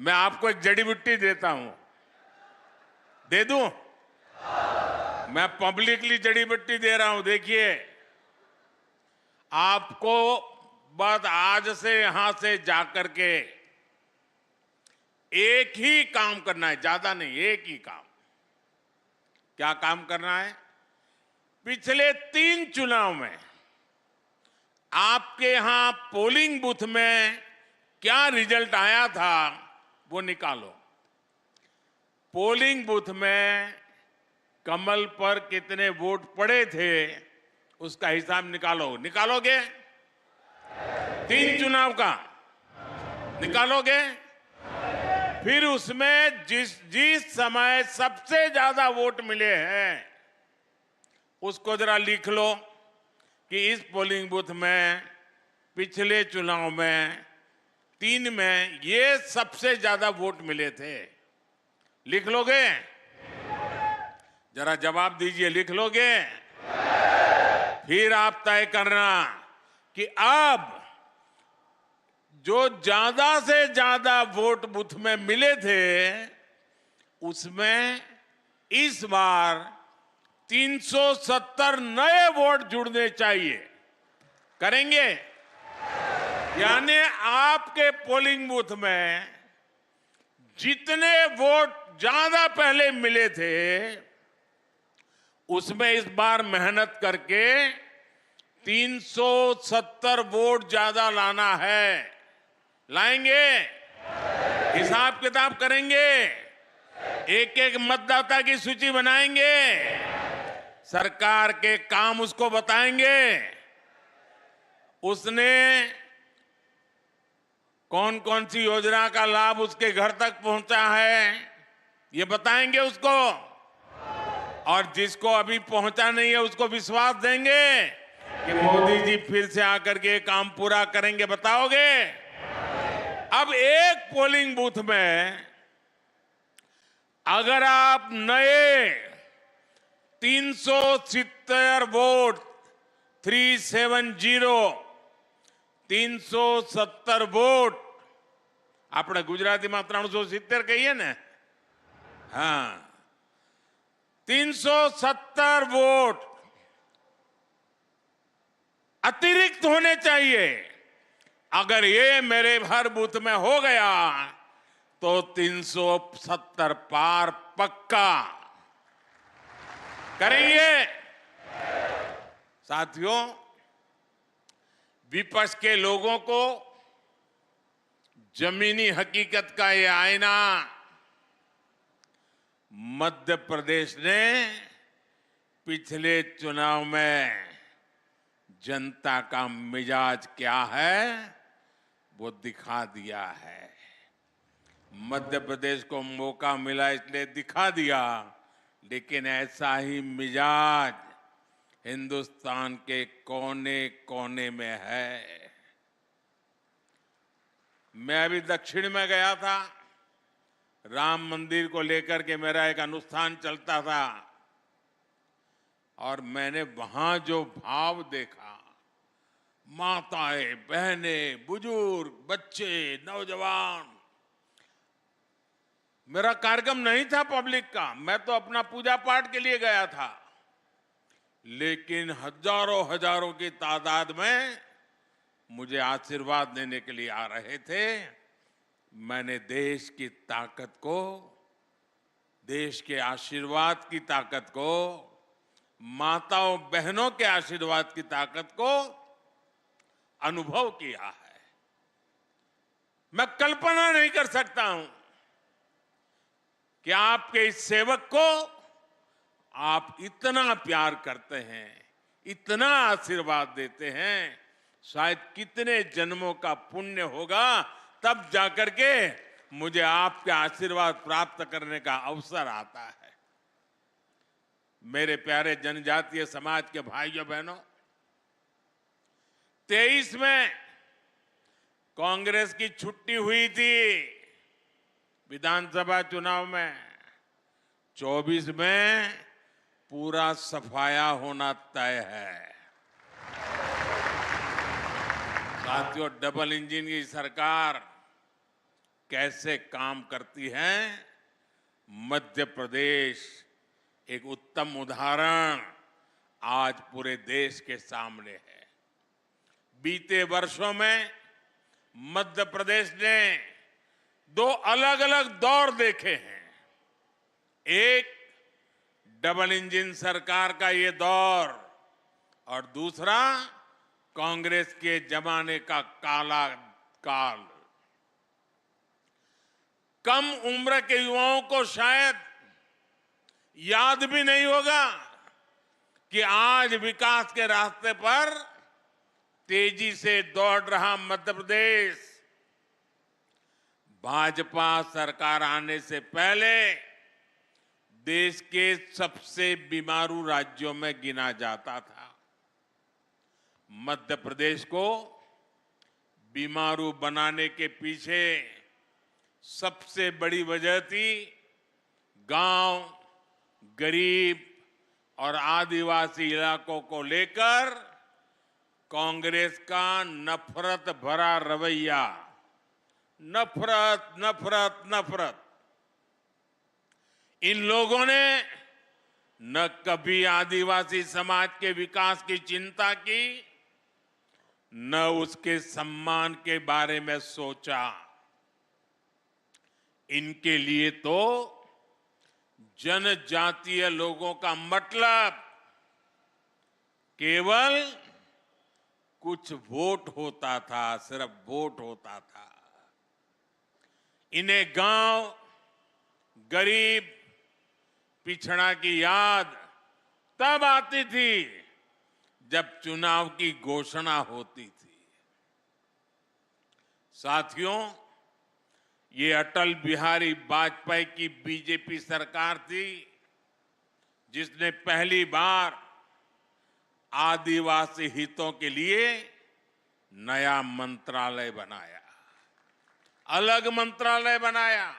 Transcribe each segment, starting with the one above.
मैं आपको एक जड़ी बूटी देता हूं, दे दूं? मैं पब्लिकली जड़ी बूटी दे रहा हूं। देखिए, आपको बस आज से यहां से जाकर के एक ही काम करना है, ज्यादा नहीं, एक ही काम। क्या काम करना है? पिछले 3 चुनाव में आपके यहां पोलिंग बूथ में क्या रिजल्ट आया था वो निकालो। पोलिंग बूथ में कमल पर कितने वोट पड़े थे उसका हिसाब निकालो। निकालोगे? 3 चुनाव का निकालोगे? फिर उसमें जिस समय सबसे ज्यादा वोट मिले हैं उसको जरा लिख लो कि इस पोलिंग बूथ में पिछले चुनाव में 3 में ये सबसे ज्यादा वोट मिले थे। लिख लोगे? जरा जवाब दीजिए, लिख लोगे? फिर आप तय करना कि अब जो ज्यादा से ज्यादा वोट बूथ में मिले थे उसमें इस बार 370 नए वोट जुड़ने चाहिए। करेंगे? यानी आपके पोलिंग बूथ में जितने वोट ज्यादा पहले मिले थे उसमें इस बार मेहनत करके 370 वोट ज्यादा लाना है। लाएंगे? हिसाब किताब करेंगे? एक एक मतदाता की सूची बनाएंगे? सरकार के काम उसको बताएंगे? उसने कौन कौन सी योजना का लाभ उसके घर तक पहुंचा है ये बताएंगे उसको। और जिसको अभी पहुंचा नहीं है उसको विश्वास देंगे कि मोदी जी फिर से आकर के काम पूरा करेंगे। बताओगे? अब एक पोलिंग बूथ में अगर आप नए 370 वोट 370 वोट આપણે ગુજરાતીમાં 370 કહીએ ને, हाँ, 370 वोट अतिरिक्त होने चाहिए। अगर ये मेरे हर बूथ में हो गया तो 370 पार पक्का करेंगे। साथियों, विपक्ष के लोगों को जमीनी हकीकत का ये आईना मध्य प्रदेश ने पिछले चुनाव में जनता का मिजाज क्या है वो दिखा दिया है। मध्य प्रदेश को मौका मिला इसलिए दिखा दिया, लेकिन ऐसा ही मिजाज हिंदुस्तान के कोने कोने में है। मैं अभी दक्षिण में गया था, राम मंदिर को लेकर के मेरा एक अनुष्ठान चलता था और मैंने वहां जो भाव देखा, माताएं, बहनें, बुजुर्ग, बच्चे, नौजवान। मेरा कार्यक्रम नहीं था पब्लिक का, मैं तो अपना पूजा पाठ के लिए गया था, लेकिन हजारों हजारों की तादाद में मुझे आशीर्वाद देने के लिए आ रहे थे। मैंने देश की ताकत को, देश के आशीर्वाद की ताकत को, माताओं बहनों के आशीर्वाद की ताकत को अनुभव किया है। मैं कल्पना नहीं कर सकता हूं कि आपके इस सेवक को आप इतना प्यार करते हैं, इतना आशीर्वाद देते हैं। शायद कितने जन्मों का पुण्य होगा तब जाकर के मुझे आपके आशीर्वाद प्राप्त करने का अवसर आता है। मेरे प्यारे जनजातीय समाज के भाइयों बहनों, 23 में कांग्रेस की छुट्टी हुई थी विधानसभा चुनाव में, 24 में पूरा सफाया होना तय है। साथियों, डबल इंजन की सरकार कैसे काम करती है, मध्य प्रदेश एक उत्तम उदाहरण आज पूरे देश के सामने है। बीते वर्षों में मध्य प्रदेश ने दो अलग अलग दौर देखे हैं। एक डबल इंजन सरकार का ये दौर और दूसरा कांग्रेस के जमाने का काला काल। कम उम्र के युवाओं को शायद याद भी नहीं होगा कि आज विकास के रास्ते पर तेजी से दौड़ रहा मध्य प्रदेश भाजपा सरकार आने से पहले देश के सबसे बीमारू राज्यों में गिना जाता था। मध्य प्रदेश को बीमारू बनाने के पीछे सबसे बड़ी वजह थी गांव, गरीब और आदिवासी इलाकों को लेकर कांग्रेस का नफरत भरा रवैया। नफरत नफरत नफरत। इन लोगों ने न कभी आदिवासी समाज के विकास की चिंता की, न उसके सम्मान के बारे में सोचा। इनके लिए तो जनजातीय लोगों का मतलब केवल कुछ वोट होता था, सिर्फ वोट होता था। इन्हें गांव, गरीब, पिछड़ा की याद तब आती थी जब चुनाव की घोषणा होती थी। साथियों, ये अटल बिहारी वाजपेयी की बीजेपी सरकार थी जिसने पहली बार आदिवासी हितों के लिए नया मंत्रालय बनाया, अलग मंत्रालय बनाया,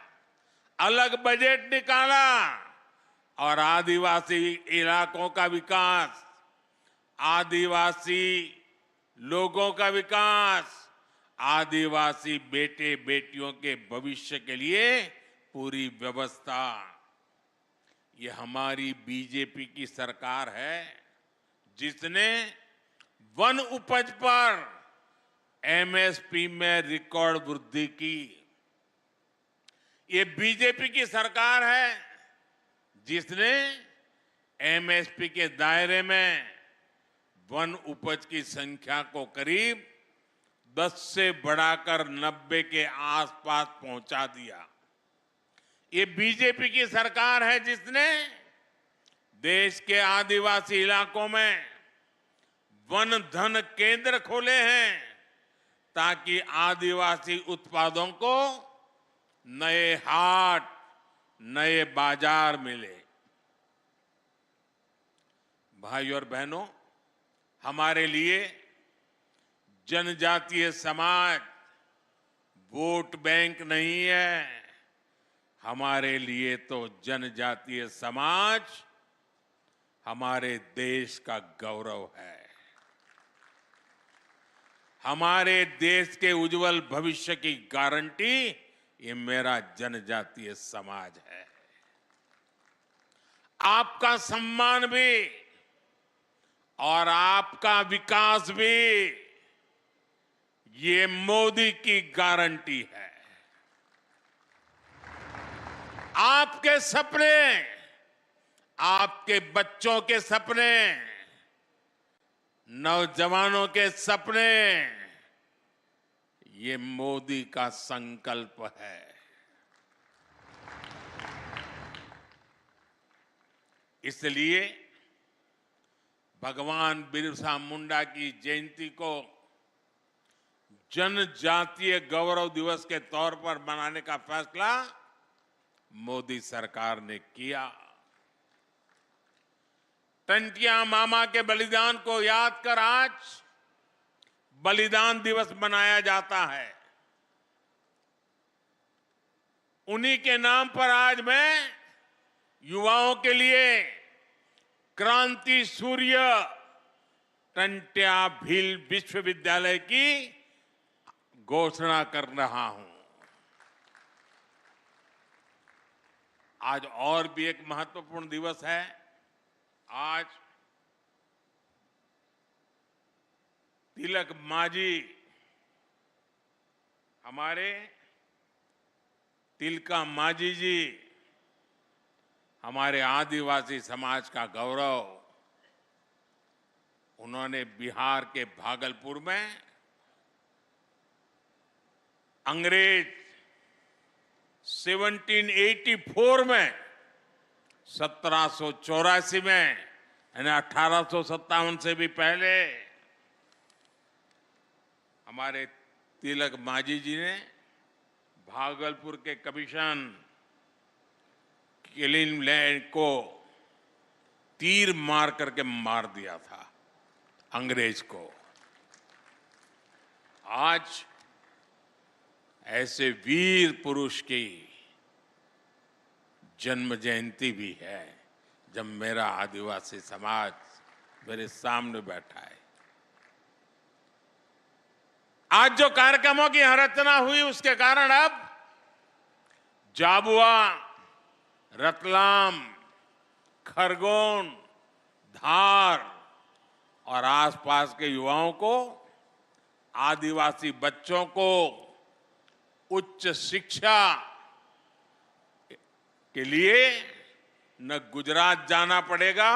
अलग बजट निकाला और आदिवासी इलाकों का विकास, आदिवासी लोगों का विकास, आदिवासी बेटे बेटियों के भविष्य के लिए पूरी व्यवस्था। ये हमारी बीजेपी की सरकार है जिसने वन उपज पर एमएसपी में रिकॉर्ड वृद्धि की। ये बीजेपी की सरकार है जिसने एमएसपी के दायरे में वन उपज की संख्या को करीब 10 से बढ़ाकर 90 के आसपास पहुंचा दिया। ये बीजेपी की सरकार है जिसने देश के आदिवासी इलाकों में वन धन केंद्र खोले हैं ताकि आदिवासी उत्पादों को नए हाट, नए बाजार मिले। भाइयों और बहनों, हमारे लिए जनजातीय समाज वोट बैंक नहीं है। हमारे लिए तो जनजातीय समाज हमारे देश का गौरव है। हमारे देश के उज्जवल भविष्य की गारंटी ये मेरा जनजातीय समाज है। आपका सम्मान भी और आपका विकास भी ये मोदी की गारंटी है। आपके सपने, आपके बच्चों के सपने, नौजवानों के सपने, ये मोदी का संकल्प है। इसलिए भगवान बिरसा मुंडा की जयंती को जनजातीय गौरव दिवस के तौर पर मनाने का फैसला मोदी सरकार ने किया। टंटिया मामा के बलिदान को याद कर आज बलिदान दिवस मनाया जाता है। उन्हीं के नाम पर आज मैं युवाओं के लिए क्रांति सूर्य टंट्या भील विश्वविद्यालय की घोषणा कर रहा हूं। आज और भी एक महत्वपूर्ण दिवस है। आज तिलक मांझी, हमारे तिलका मांझी जी, हमारे आदिवासी समाज का गौरव, उन्होंने बिहार के भागलपुर में अंग्रेज 1784 में 1784 में यानी 1857 से भी पहले हमारे तिलक मांझी जी ने भागलपुर के कमिश्नर किलिनलैंड को तीर मार करके मार दिया था अंग्रेज को। आज ऐसे वीर पुरुष की जन्म जयंती भी है जब मेरा आदिवासी समाज मेरे सामने बैठा है। आज जो कार्यक्रमों की रचना हुई उसके कारण अब झाबुआ, रतलाम, खरगोन, धार और आसपास के युवाओं को, आदिवासी बच्चों को उच्च शिक्षा के लिए न गुजरात जाना पड़ेगा,